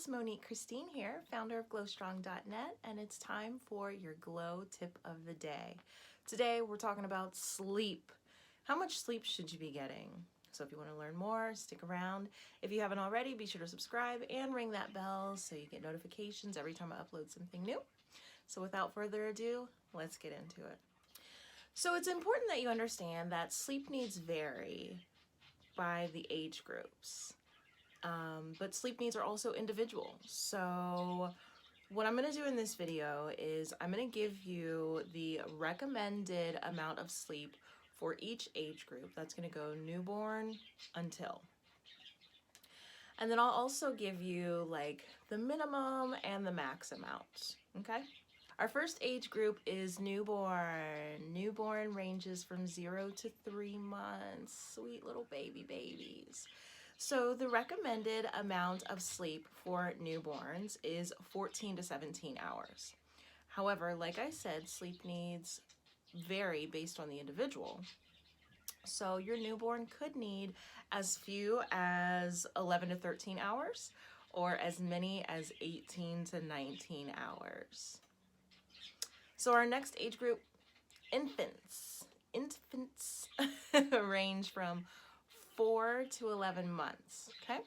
guys, Monique Christine here, founder of glowstrong.net, and it's time for your glow tip of the day. Today we're talking about sleep. How much sleep should you be getting? So if you want to learn more, stick around. If you haven't already, be sure to subscribe and ring that bell so you get notifications every time I upload something new. So without further ado, let's get into it. So it's important that you understand that sleep needs vary by the age groups. But sleep needs are also individual. So what I'm going to do in this video is I'm going to give you the recommended amount of sleep for each age group. That's going to go newborn until. And then I'll also give you like the minimum and the max amount, okay? Our first age group is newborn. Newborn ranges from 0 to 3 months. Sweet little babies. So the recommended amount of sleep for newborns is 14 to 17 hours. However, like I said, sleep needs vary based on the individual. So your newborn could need as few as 11 to 13 hours or as many as 18 to 19 hours. So our next age group, infants. Infants range from 4 to 11 months, okay?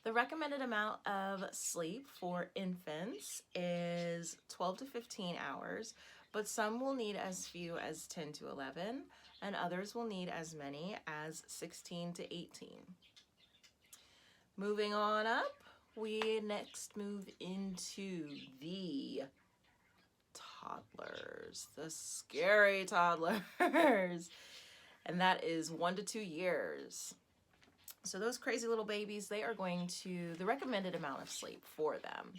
The recommended amount of sleep for infants is 12 to 15 hours, but some will need as few as 10 to 11, and others will need as many as 16 to 18. Moving on up, we next move into the toddlers, the scary toddlers. And that is 1 to 2 years. So those crazy little babies, they are going to, the recommended amount of sleep for them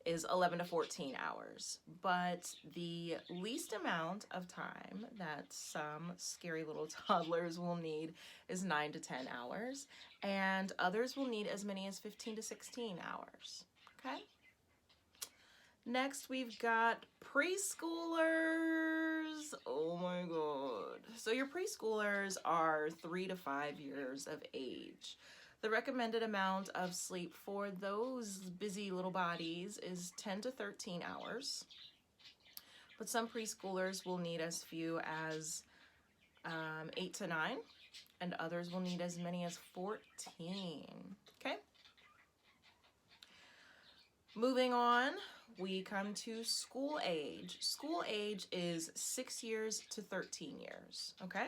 is 11 to 14 hours. But the least amount of time that some scary little toddlers will need is 9 to 10 hours. And others will need as many as 15 to 16 hours, okay? Next, we've got preschoolers. Oh my God. So your preschoolers are 3 to 5 years of age. The recommended amount of sleep for those busy little bodies is 10 to 13 hours. But some preschoolers will need as few as 8 to 9, and others will need as many as 14. Okay? Moving on, we come to school age. School age is 6 years to 13 years, okay?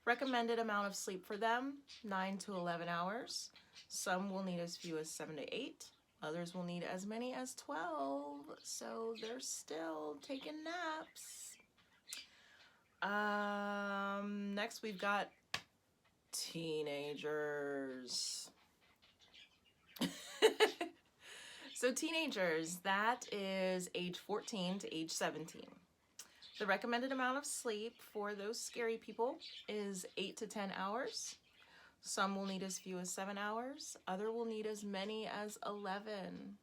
Recommended amount of sleep for them, 9 to 11 hours. Some will need as few as 7 to 8. Others will need as many as 12, so they're still taking naps. Next, we've got teenagers. So teenagers, that is age 14 to age 17. The recommended amount of sleep for those scary people is 8 to 10 hours. Some will need as few as 7 hours. Other will need as many as 11.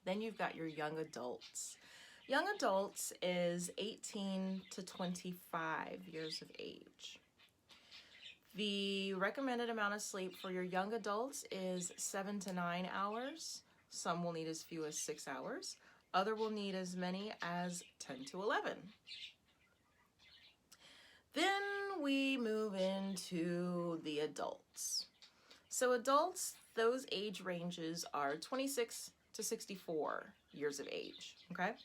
Then you've got your young adults. Young adults is 18 to 25 years of age. The recommended amount of sleep for your young adults is 7 to 9 hours. Some will need as few as 6 hours. Other will need as many as 10 to 11. Then we move into the adults. So adults, those age ranges are 26 to 64 years of age, okay?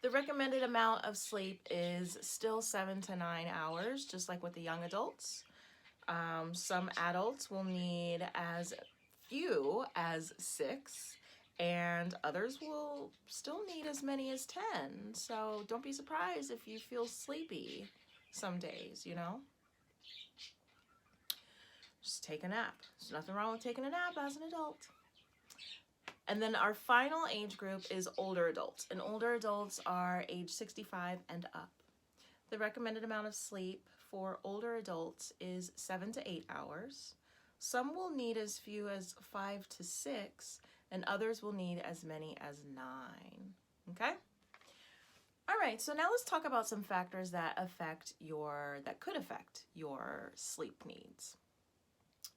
The recommended amount of sleep is still 7 to 9 hours, just like with the young adults. Some adults will need as few as 6, and others will still need as many as 10. So don't be surprised if you feel sleepy some days, you know? Just take a nap. There's nothing wrong with taking a nap as an adult. And then our final age group is older adults. And older adults are age 65 and up. The recommended amount of sleep for older adults is 7 to 8 hours. Some will need as few as 5 to 6, and others will need as many as 9. Okay? All right, so now let's talk about some factors that could affect your sleep needs.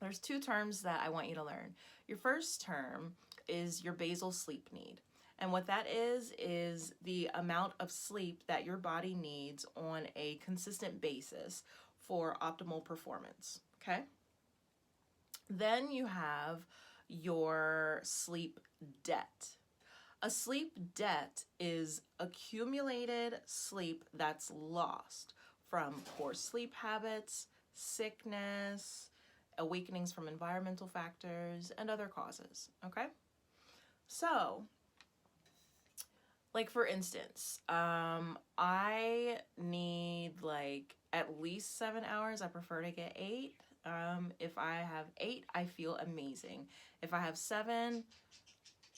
There's two terms that I want you to learn. Your first term is your basal sleep need. And what that is the amount of sleep that your body needs on a consistent basis for optimal performance, okay? Then you have your sleep debt. A sleep debt is accumulated sleep that's lost from poor sleep habits, sickness, awakenings from environmental factors, and other causes, okay? So, like for instance, I need like at least 7 hours. I prefer to get 8. If I have 8, I feel amazing. If I have 7,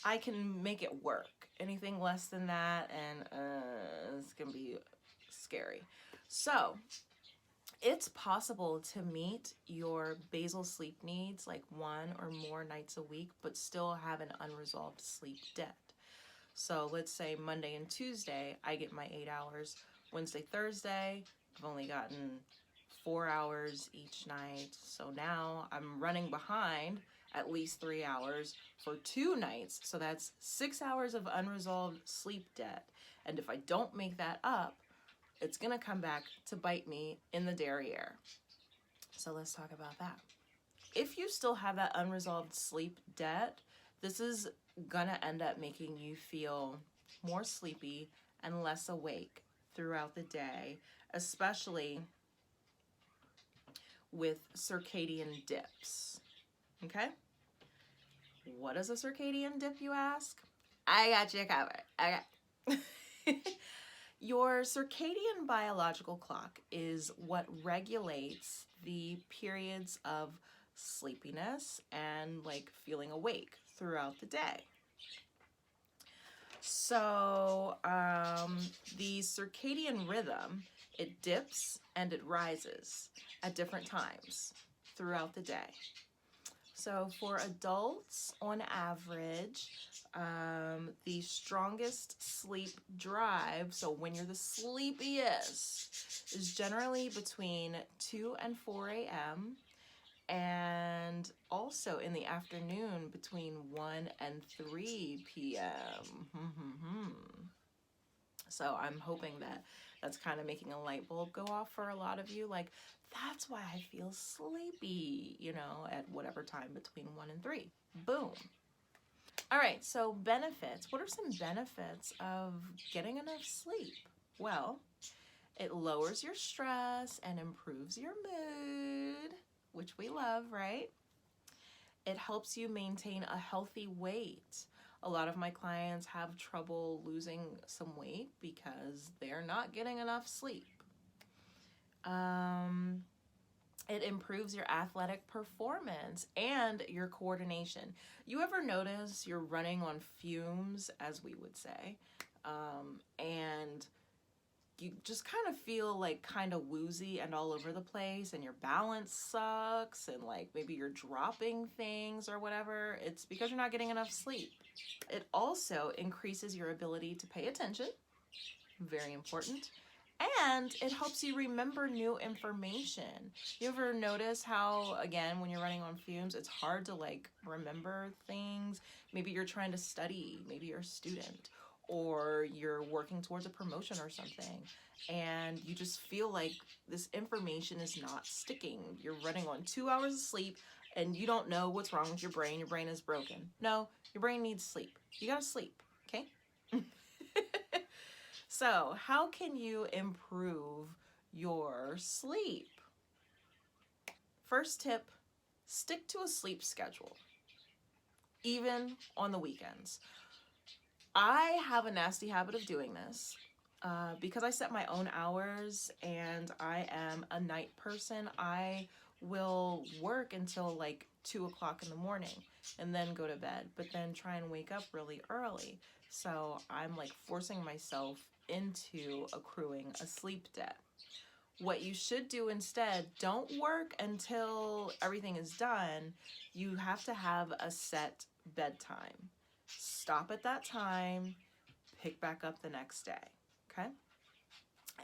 I can make it work. Anything less than that, and it's gonna be scary. So, it's possible to meet your basal sleep needs like 1 or more nights a week, but still have an unresolved sleep debt. So let's say Monday and Tuesday, I get my 8 hours. Wednesday, Thursday, I've only gotten 4 hours each night. So now I'm running behind at least 3 hours for 2 nights. So that's 6 hours of unresolved sleep debt. And if I don't make that up, it's going to come back to bite me in the derriere. So let's talk about that. If you still have that unresolved sleep debt, this is going to end up making you feel more sleepy and less awake throughout the day, especially with circadian dips. Okay? What is a circadian dip, you ask? I got you covered. Okay. Your circadian biological clock is what regulates the periods of sleepiness and like feeling awake throughout the day. So the circadian rhythm, it dips and it rises at different times throughout the day. So for adults, on average, the strongest sleep drive, so when you're the sleepiest, is generally between 2 and 4 a.m. and also in the afternoon between 1 and 3 p.m. So I'm hoping that that's kind of making a light bulb go off for a lot of you. Like, that's why I feel sleepy, you know, at whatever time between 1 and 3. Boom. All right, so benefits. What are some benefits of getting enough sleep? Well, it lowers your stress and improves your mood, which we love, right? It helps you maintain a healthy weight. A lot of my clients have trouble losing some weight because they're not getting enough sleep. It improves your athletic performance and your coordination. You ever notice you're running on fumes, as we would say, and you just kind of feel like kind of woozy and all over the place, and your balance sucks, and like maybe you're dropping things or whatever? It's because you're not getting enough sleep. It also increases your ability to pay attention, very important, and it helps you remember new information. You ever notice how, again, when you're running on fumes, it's hard to like remember things? Maybe you're trying to study, maybe you're a student, or you're working towards a promotion or something, and you just feel like this information is not sticking. You're running on 2 hours of sleep, and you don't know what's wrong with your brain. Your brain is broken. No, your brain needs sleep. You gotta sleep, okay? So, how can you improve your sleep? First tip, stick to a sleep schedule, even on the weekends. I have a nasty habit of doing this because I set my own hours and I am a night person. I will work until like 2 o'clock in the morning and then go to bed, but then try and wake up really early. So I'm like forcing myself into accruing a sleep debt. What you should do instead, don't work until everything is done. You have to have a set bedtime. Stop at that time, pick back up the next day, okay?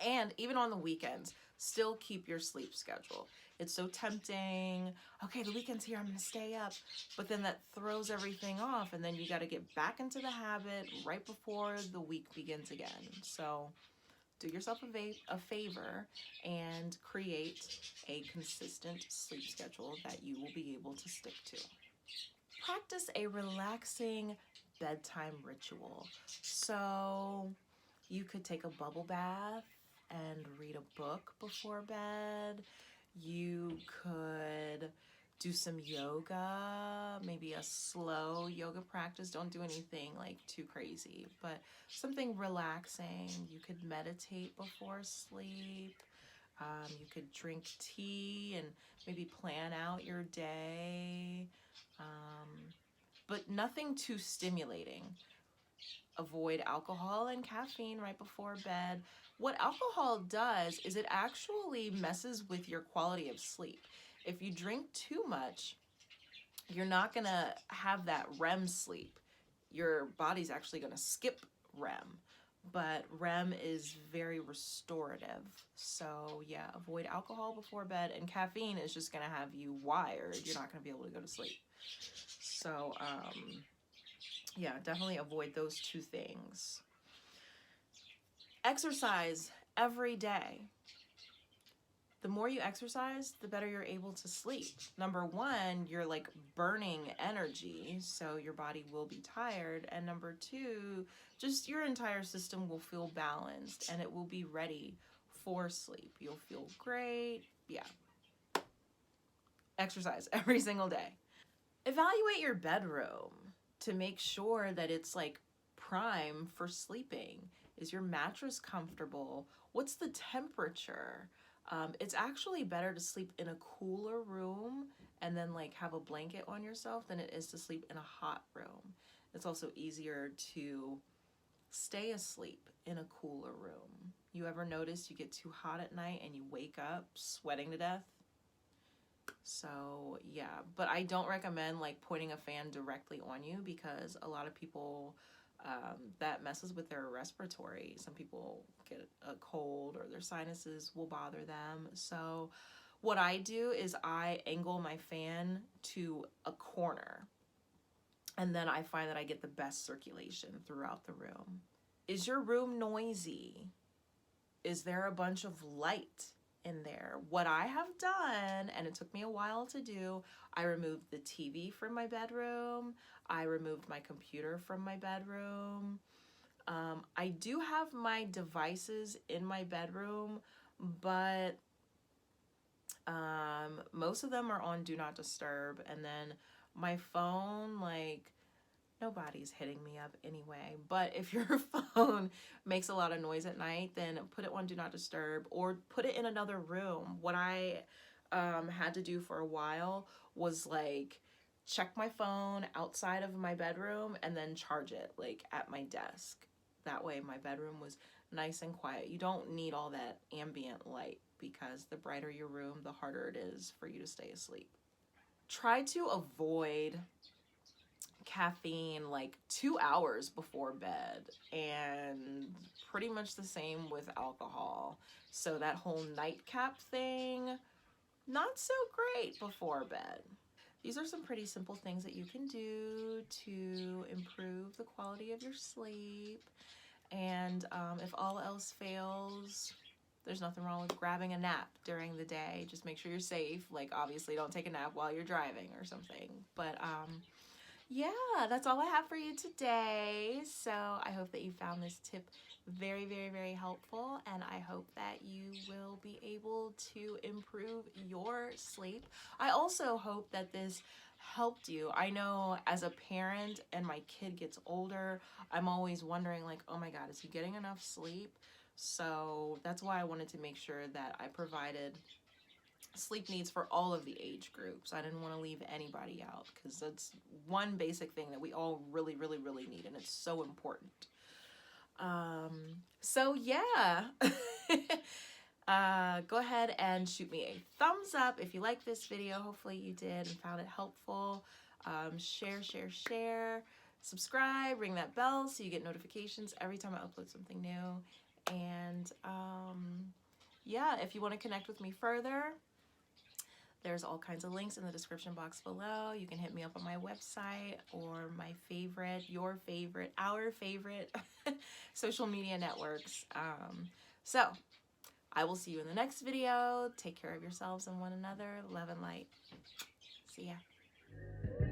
And even on the weekends, still keep your sleep schedule. It's so tempting. Okay, the weekend's here, I'm gonna stay up. But then that throws everything off, and then you gotta get back into the habit right before the week begins again. So do yourself a favor and create a consistent sleep schedule that you will be able to stick to. Practice a relaxing bedtime ritual. So you could take a bubble bath and read a book before bed. You could do some yoga, maybe a slow yoga practice. Don't do anything like too crazy, but something relaxing. You could meditate before sleep. You could drink tea and maybe plan out your day, but nothing too stimulating. Avoid alcohol and caffeine right before bed. What alcohol does is it actually messes with your quality of sleep. If you drink too much, you're not going to have that REM sleep. Your body's actually going to skip REM. But REM is very restorative. So yeah, avoid alcohol before bed, and caffeine is just going to have you wired. You're not going to be able to go to sleep. So yeah, definitely avoid those two things. Exercise every day. The more you exercise, the better you're able to sleep. Number one, you're like burning energy, so your body will be tired. And number two, just your entire system will feel balanced and it will be ready for sleep. You'll feel great. Yeah. Exercise every single day. Evaluate your bedroom to make sure that it's like prime for sleeping. Is your mattress comfortable? What's the temperature? It's actually better to sleep in a cooler room and then like have a blanket on yourself than it is to sleep in a hot room. It's also easier to stay asleep in a cooler room. You ever notice you get too hot at night and you wake up sweating to death? So yeah, but I don't recommend like pointing a fan directly on you because a lot of people, that messes with their respiratory. Some people get a cold or their sinuses will bother them. So what I do is I angle my fan to a corner, and then I find that I get the best circulation throughout the room. Is your room noisy? Is there a bunch of light in there? What I have done, and it took me a while to do, I removed the TV from my bedroom. I removed my computer from my bedroom. I do have my devices in my bedroom, but most of them are on Do Not Disturb. And then my phone, like, nobody's hitting me up anyway. But if your phone makes a lot of noise at night, then put it on Do Not Disturb or put it in another room. What I had to do for a while was like check my phone outside of my bedroom and then charge it like at my desk. That way my bedroom was nice and quiet. You don't need all that ambient light because the brighter your room, the harder it is for you to stay asleep. Try to avoid caffeine like 2 hours before bed, and pretty much the same with alcohol. So that whole nightcap thing, not so great before bed. These are some pretty simple things that you can do to improve the quality of your sleep. And if all else fails, there's nothing wrong with grabbing a nap during the day. Just make sure you're safe. Like, obviously, don't take a nap while you're driving or something. But yeah, that's all I have for you today. So I hope that you found this tip very, very, very helpful, and I hope that you will be able to improve your sleep. I also hope that this helped you. I know as a parent and my kid gets older, I'm always wondering like, oh my God, is he getting enough sleep? So that's why I wanted to make sure that I provided sleep needs for all of the age groups. I didn't want to leave anybody out because that's one basic thing that we all really, really, really need, and it's so important. So yeah, go ahead and shoot me a thumbs up if you like this video. Hopefully you did and found it helpful. Share, subscribe, ring that bell so you get notifications every time I upload something new. And yeah, if you want to connect with me further, There's all kinds of links in the description box below. You can hit me up on my website or my favorite, your favorite, our favorite social media networks. So I will see you in the next video. Take care of yourselves and one another. Love and light. See ya.